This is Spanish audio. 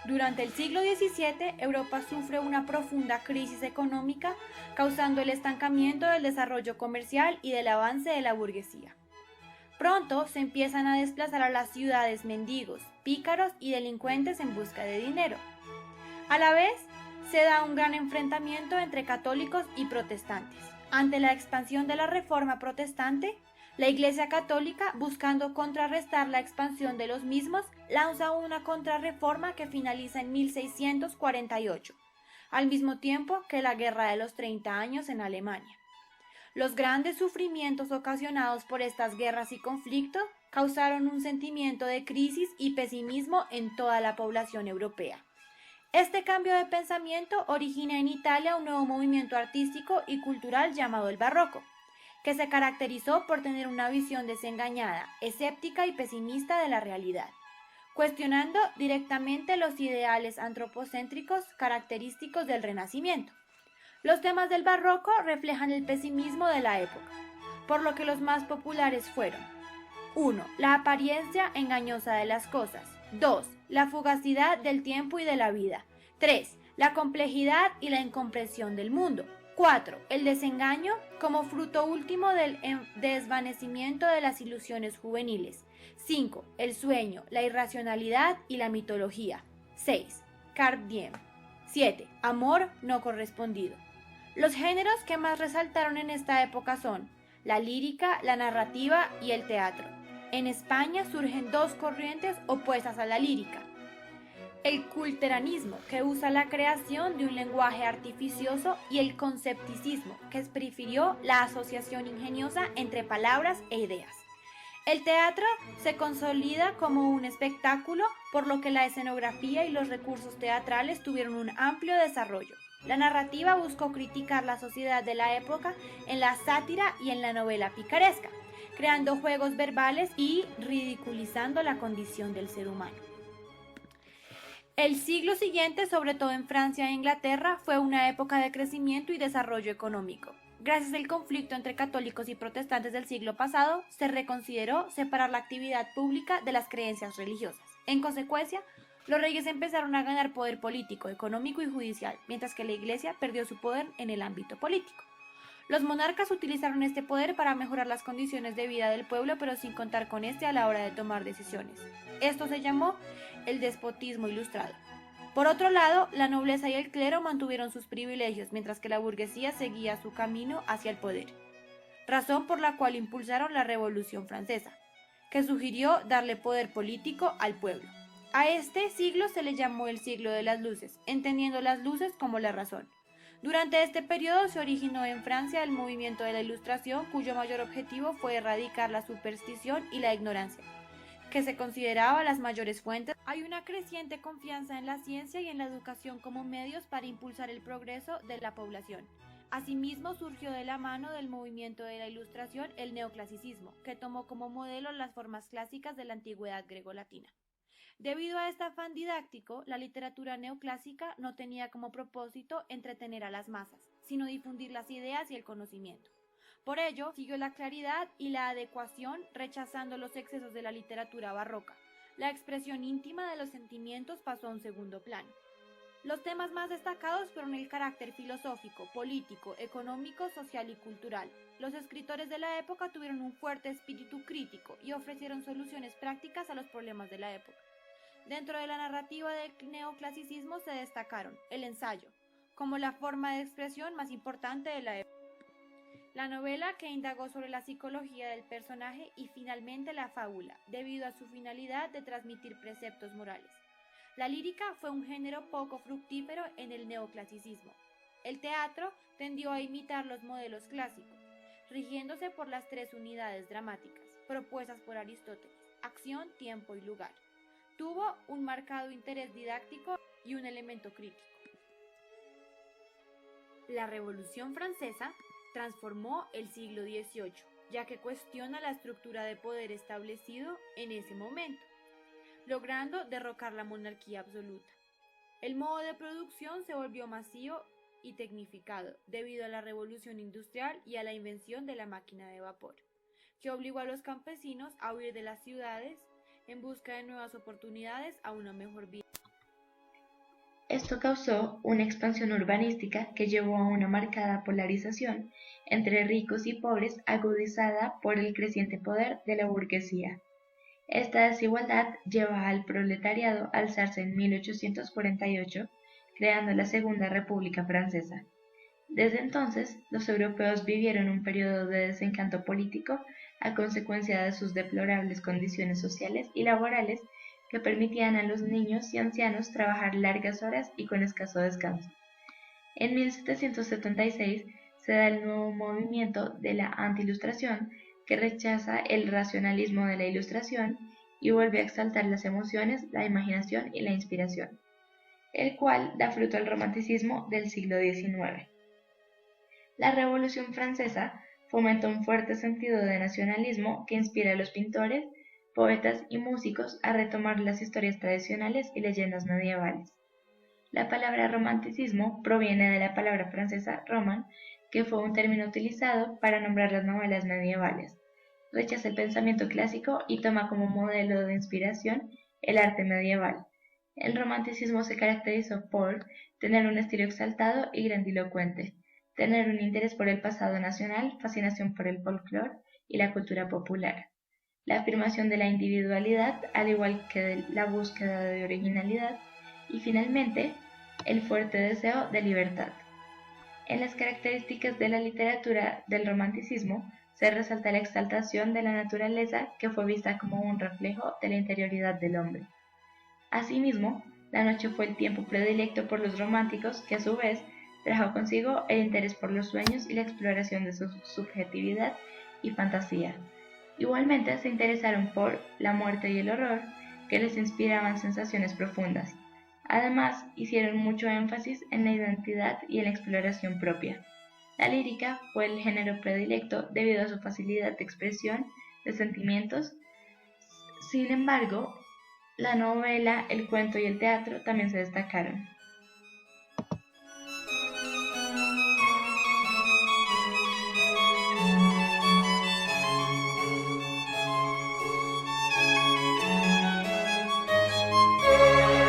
Durante el siglo XVII, Europa sufre una profunda crisis económica, causando el estancamiento del desarrollo comercial y del avance de la burguesía. Pronto se empiezan a desplazar a las ciudades mendigos, pícaros y delincuentes en busca de dinero. A la vez, se da un gran enfrentamiento entre católicos y protestantes. Ante la expansión de la Reforma protestante, la Iglesia Católica, buscando contrarrestar la expansión de los mismos, lanza una contrarreforma que finaliza en 1648, al mismo tiempo que la Guerra de los 30 años en Alemania. Los grandes sufrimientos ocasionados por estas guerras y conflictos causaron un sentimiento de crisis y pesimismo en toda la población europea. Este cambio de pensamiento origina en Italia un nuevo movimiento artístico y cultural llamado el Barroco, que se caracterizó por tener una visión desengañada, escéptica y pesimista de la realidad, cuestionando directamente los ideales antropocéntricos característicos del Renacimiento. Los temas del Barroco reflejan el pesimismo de la época, por lo que los más populares fueron: 1. La apariencia engañosa de las cosas. 2. La fugacidad del tiempo y de la vida. 3. La complejidad y la incomprensión del mundo. 4. El desengaño como fruto último del desvanecimiento de las ilusiones juveniles. 5. El sueño, la irracionalidad y la mitología. 6. Carpe diem. 7. Amor no correspondido. Los géneros que más resaltaron en esta época son la lírica, la narrativa y el teatro. En España surgen dos corrientes opuestas a la lírica: el culteranismo, que usa la creación de un lenguaje artificioso, y el concepticismo, que prefirió la asociación ingeniosa entre palabras e ideas. El teatro se consolida como un espectáculo, por lo que la escenografía y los recursos teatrales tuvieron un amplio desarrollo. La narrativa buscó criticar la sociedad de la época en la sátira y en la novela picaresca, creando juegos verbales y ridiculizando la condición del ser humano. El siglo siguiente, sobre todo en Francia e Inglaterra, fue una época de crecimiento y desarrollo económico. Gracias al conflicto entre católicos y protestantes del siglo pasado, se reconsideró separar la actividad pública de las creencias religiosas. En consecuencia, los reyes empezaron a ganar poder político, económico y judicial, mientras que la Iglesia perdió su poder en el ámbito político. Los monarcas utilizaron este poder para mejorar las condiciones de vida del pueblo, pero sin contar con este a la hora de tomar decisiones. Esto se llamó el despotismo ilustrado. Por otro lado, la nobleza y el clero mantuvieron sus privilegios, mientras que la burguesía seguía su camino hacia el poder, razón por la cual impulsaron la Revolución Francesa, que sugirió darle poder político al pueblo. A este siglo se le llamó el siglo de las luces, entendiendo las luces como la razón. Durante este periodo se originó en Francia el movimiento de la Ilustración, cuyo mayor objetivo fue erradicar la superstición y la ignorancia, que se consideraba las mayores fuentes. Hay una creciente confianza en la ciencia y en la educación como medios para impulsar el progreso de la población. Asimismo, surgió de la mano del movimiento de la Ilustración el neoclasicismo, que tomó como modelo las formas clásicas de la antigüedad grecolatina. Debido a este afán didáctico, la literatura neoclásica no tenía como propósito entretener a las masas, sino difundir las ideas y el conocimiento. Por ello, siguió la claridad y la adecuación, rechazando los excesos de la literatura barroca. La expresión íntima de los sentimientos pasó a un segundo plano. Los temas más destacados fueron el carácter filosófico, político, económico, social y cultural. Los escritores de la época tuvieron un fuerte espíritu crítico y ofrecieron soluciones prácticas a los problemas de la época. Dentro de la narrativa del neoclasicismo se destacaron el ensayo, como la forma de expresión más importante de la época, la novela, que indagó sobre la psicología del personaje, y finalmente la fábula, debido a su finalidad de transmitir preceptos morales. La lírica fue un género poco fructífero en el neoclasicismo. El teatro tendió a imitar los modelos clásicos, rigiéndose por las tres unidades dramáticas propuestas por Aristóteles: acción, tiempo y lugar. Tuvo un marcado interés didáctico y un elemento crítico. La Revolución Francesa transformó el siglo XVIII, ya que cuestiona la estructura de poder establecido en ese momento, logrando derrocar la monarquía absoluta. El modo de producción se volvió masivo y tecnificado debido a la revolución industrial y a la invención de la máquina de vapor, que obligó a los campesinos a huir de las ciudades en busca de nuevas oportunidades a una mejor vida. Esto causó una expansión urbanística que llevó a una marcada polarización entre ricos y pobres agudizada por el creciente poder de la burguesía. Esta desigualdad lleva al proletariado a alzarse en 1848, creando la Segunda República Francesa. Desde entonces, los europeos vivieron un periodo de desencanto político a consecuencia de sus deplorables condiciones sociales y laborales que permitían a los niños y ancianos trabajar largas horas y con escaso descanso. En 1776 se da el nuevo movimiento de la Anti-Ilustración, que rechaza el racionalismo de la Ilustración y vuelve a exaltar las emociones, la imaginación y la inspiración, el cual da fruto al romanticismo del siglo XIX. La Revolución Francesa fomenta un fuerte sentido de nacionalismo que inspira a los pintores, poetas y músicos a retomar las historias tradicionales y leyendas medievales. La palabra romanticismo proviene de la palabra francesa roman, que fue un término utilizado para nombrar las novelas medievales. Rechaza el pensamiento clásico y toma como modelo de inspiración el arte medieval. El romanticismo se caracterizó por tener un estilo exaltado y grandilocuente, tener un interés por el pasado nacional, fascinación por el folclore y la cultura popular, la afirmación de la individualidad, al igual que de la búsqueda de originalidad, y finalmente, el fuerte deseo de libertad. En las características de la literatura del romanticismo se resalta la exaltación de la naturaleza, que fue vista como un reflejo de la interioridad del hombre. Asimismo, la noche fue el tiempo predilecto por los románticos, que a su vez trajo consigo el interés por los sueños y la exploración de su subjetividad y fantasía. Igualmente se interesaron por la muerte y el horror, que les inspiraban sensaciones profundas. Además, hicieron mucho énfasis en la identidad y en la exploración propia. La lírica fue el género predilecto debido a su facilidad de expresión de sentimientos. Sin embargo, la novela, el cuento y el teatro también se destacaron.